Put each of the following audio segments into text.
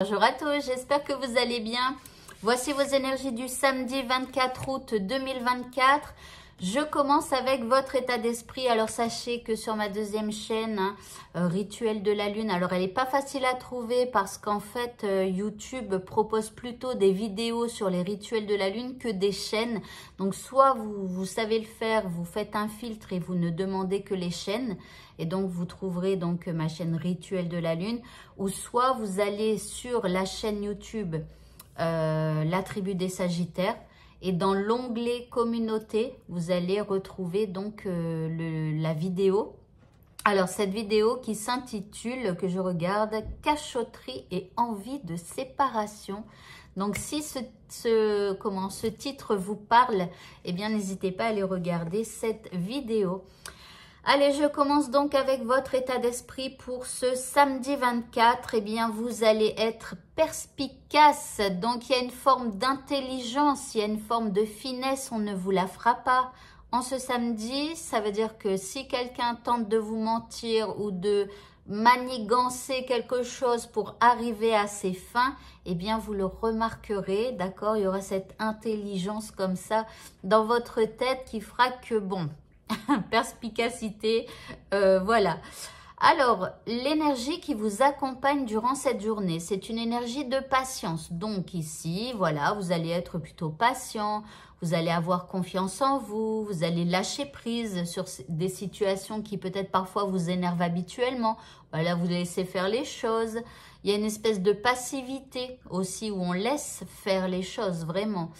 Bonjour à tous, j'espère que vous allez bien. Voici vos énergies du samedi 24 août 2024. Je commence avec votre état d'esprit. Alors sachez que sur ma deuxième chaîne, Rituel de la Lune, alors elle n'est pas facile à trouver parce qu'en fait YouTube propose plutôt des vidéos sur les rituels de la Lune que des chaînes. Donc soit vous savez le faire, vous faites un filtre et vous ne demandez que les chaînes. Et donc, vous trouverez donc ma chaîne Rituel de la Lune. Ou soit vous allez sur la chaîne YouTube La Tribu des Sagittaires. Et dans l'onglet Communauté, vous allez retrouver donc la vidéo. Alors, cette vidéo qui s'intitule, que je regarde, Cachotterie et envie de séparation. Donc, si ce titre vous parle, eh bien, n'hésitez pas à aller regarder cette vidéo. Allez, je commence donc avec votre état d'esprit pour ce samedi 24. Eh bien, vous allez être perspicace. Donc, il y a une forme d'intelligence, il y a une forme de finesse, on ne vous la fera pas. En ce samedi, ça veut dire que si quelqu'un tente de vous mentir ou de manigancer quelque chose pour arriver à ses fins, eh bien, vous le remarquerez, d'accord? Il y aura cette intelligence comme ça dans votre tête qui fera que, bon... perspicacité, voilà. Alors, l'énergie qui vous accompagne durant cette journée, c'est une énergie de patience. Donc ici, voilà, vous allez être plutôt patient, vous allez avoir confiance en vous, vous allez lâcher prise sur des situations qui peut-être parfois vous énervent habituellement. Voilà, vous laissez faire les choses. Il y a une espèce de passivité aussi où on laisse faire les choses vraiment.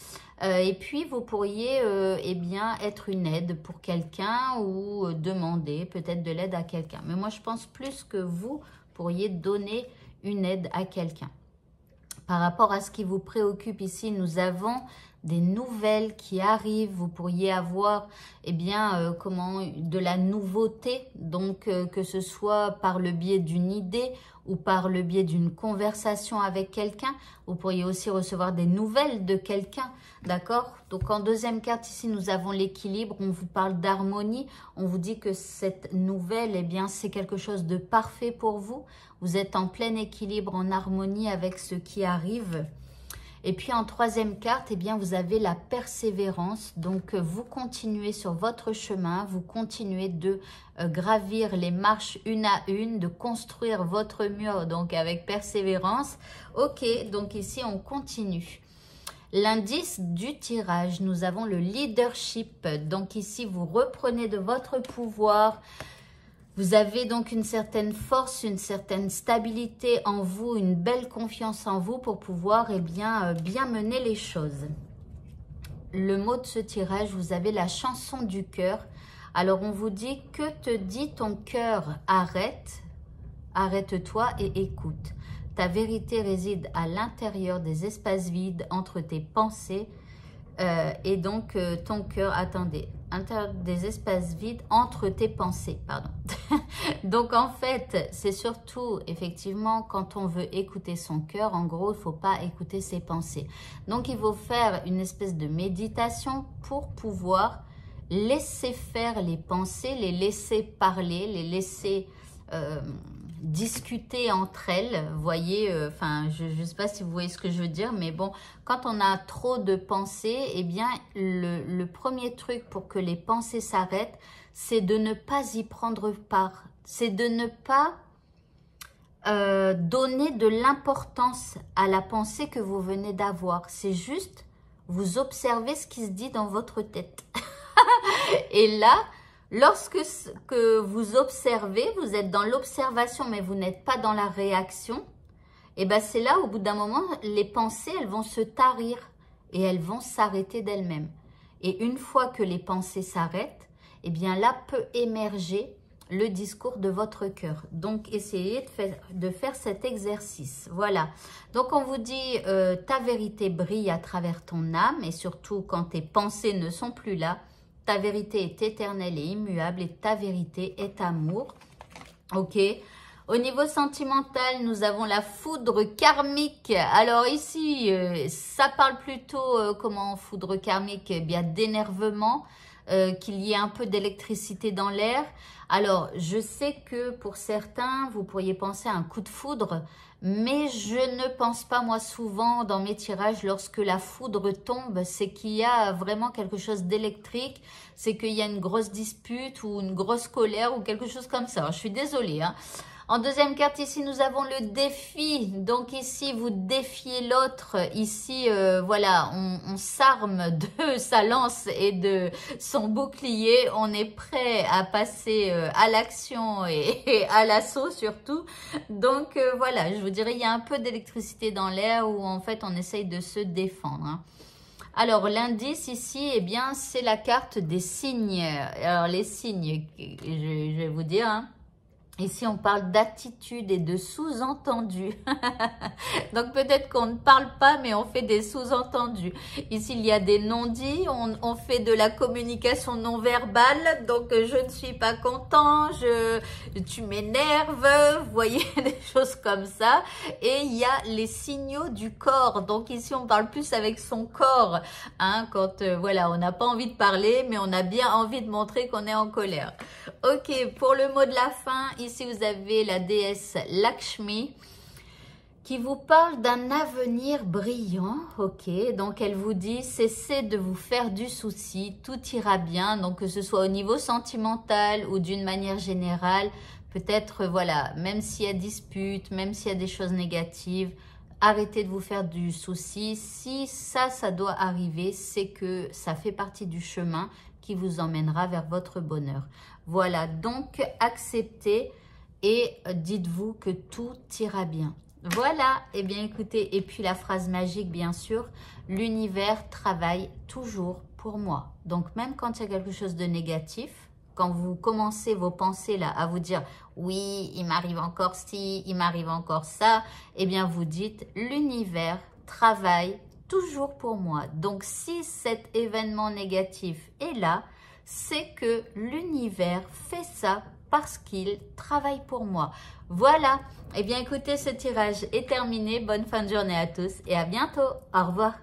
Et puis, vous pourriez eh bien, être une aide pour quelqu'un ou demander peut-être de l'aide à quelqu'un. Mais moi, je pense plus que vous pourriez donner une aide à quelqu'un. Par rapport à ce qui vous préoccupe ici, nous avons des nouvelles qui arrivent. Vous pourriez avoir eh bien, de la nouveauté, donc que ce soit par le biais d'une idée ou par le biais d'une conversation avec quelqu'un. Vous pourriez aussi recevoir des nouvelles de quelqu'un, d'accord? Donc en deuxième carte ici, nous avons l'équilibre. On vous parle d'harmonie. On vous dit que cette nouvelle, eh bien, c'est quelque chose de parfait pour vous. Vous êtes en plein équilibre, en harmonie avec ce qui arrive. Et puis en troisième carte, eh bien, vous avez la persévérance. Donc, vous continuez sur votre chemin, vous continuez de gravir les marches une à une, de construire votre mur, donc avec persévérance. Ok, donc ici, on continue. L'indice du tirage, nous avons le leadership. Donc ici, vous reprenez de votre pouvoir. Vous avez donc une certaine force, une certaine stabilité en vous, une belle confiance en vous pour pouvoir bien mener les choses. Le mot de ce tirage, vous avez la chanson du cœur. Alors, on vous dit, que te dit ton cœur? Arrête, arrête-toi et écoute. Ta vérité réside à l'intérieur des espaces vides entre tes pensées et donc ton cœur, attendez, des espaces vides entre tes pensées, pardon. Donc en fait, c'est surtout effectivement quand on veut écouter son cœur, en gros, il ne faut pas écouter ses pensées. Donc il faut faire une espèce de méditation pour pouvoir laisser faire les pensées, les laisser parler, les laisser discuter entre elles, vous voyez, enfin, je ne sais pas si vous voyez ce que je veux dire, mais bon, quand on a trop de pensées, eh bien, le premier truc pour que les pensées s'arrêtent, c'est de ne pas y prendre part, c'est de ne pas donner de l'importance à la pensée que vous venez d'avoir, c'est juste, vous observez ce qui se dit dans votre tête. Et là, lorsque que vous observez, vous êtes dans l'observation, mais vous n'êtes pas dans la réaction, et bien c'est là, au bout d'un moment, les pensées, elles vont se tarir et elles vont s'arrêter d'elles-mêmes. Et une fois que les pensées s'arrêtent, et bien là peut émerger le discours de votre cœur. Donc, essayez de faire cet exercice. Voilà. Donc, on vous dit, ta vérité brille à travers ton âme et surtout quand tes pensées ne sont plus là, ta vérité est éternelle et immuable et ta vérité est amour. Ok. Au niveau sentimental, nous avons la foudre karmique. Alors ici, ça parle plutôt, foudre karmique, eh bien d'énervement, qu'il y ait un peu d'électricité dans l'air. Alors, je sais que pour certains, vous pourriez penser à un coup de foudre, Mais je ne pense pas, moi, souvent dans mes tirages, lorsque la foudre tombe, c'est qu'il y a vraiment quelque chose d'électrique, c'est qu'il y a une grosse dispute ou une grosse colère ou quelque chose comme ça. Alors, je suis désolée, hein. En deuxième carte, ici, nous avons le défi. Donc ici, vous défiez l'autre. Ici, voilà, on s'arme de sa lance et de son bouclier. On est prêt à passer à l'action et à l'assaut surtout. Donc voilà, je vous dirais, il y a un peu d'électricité dans l'air où en fait, on essaye de se défendre, hein. Alors, l'indice ici, eh bien, c'est la carte des signes. Alors, les signes, je vais vous dire, hein. Ici, on parle d'attitude et de sous-entendu. Donc, peut-être qu'on ne parle pas, mais on fait des sous-entendus. Ici, il y a des non-dits. On fait de la communication non-verbale. Donc, je ne suis pas content. Tu m'énerves. Vous voyez, des choses comme ça. Et il y a les signaux du corps. Donc, ici, on parle plus avec son corps. Hein, quand, voilà, on n'a pas envie de parler, mais on a bien envie de montrer qu'on est en colère. Ok, pour le mot de la fin, ici vous avez la déesse Lakshmi qui vous parle d'un avenir brillant. Ok, donc elle vous dit cessez de vous faire du souci, tout ira bien. Donc que ce soit au niveau sentimental ou d'une manière générale, peut-être voilà, même s'il y a dispute, même s'il y a des choses négatives, arrêtez de vous faire du souci. Si ça doit arriver, c'est que ça fait partie du chemin qui vous emmènera vers votre bonheur. Voilà, donc acceptez et dites-vous que tout ira bien. Voilà, et bien écoutez, et puis la phrase magique bien sûr, l'univers travaille toujours pour moi. Donc même quand il y a quelque chose de négatif, quand vous commencez vos pensées là à vous dire oui, il m'arrive encore ci, il m'arrive encore ça, et bien vous dites l'univers travaille toujours pour moi. Donc si cet événement négatif est là, c'est que l'univers fait ça parce qu'il travaille pour moi. Voilà. Eh bien écoutez, ce tirage est terminé. Bonne fin de journée à tous et à bientôt. Au revoir.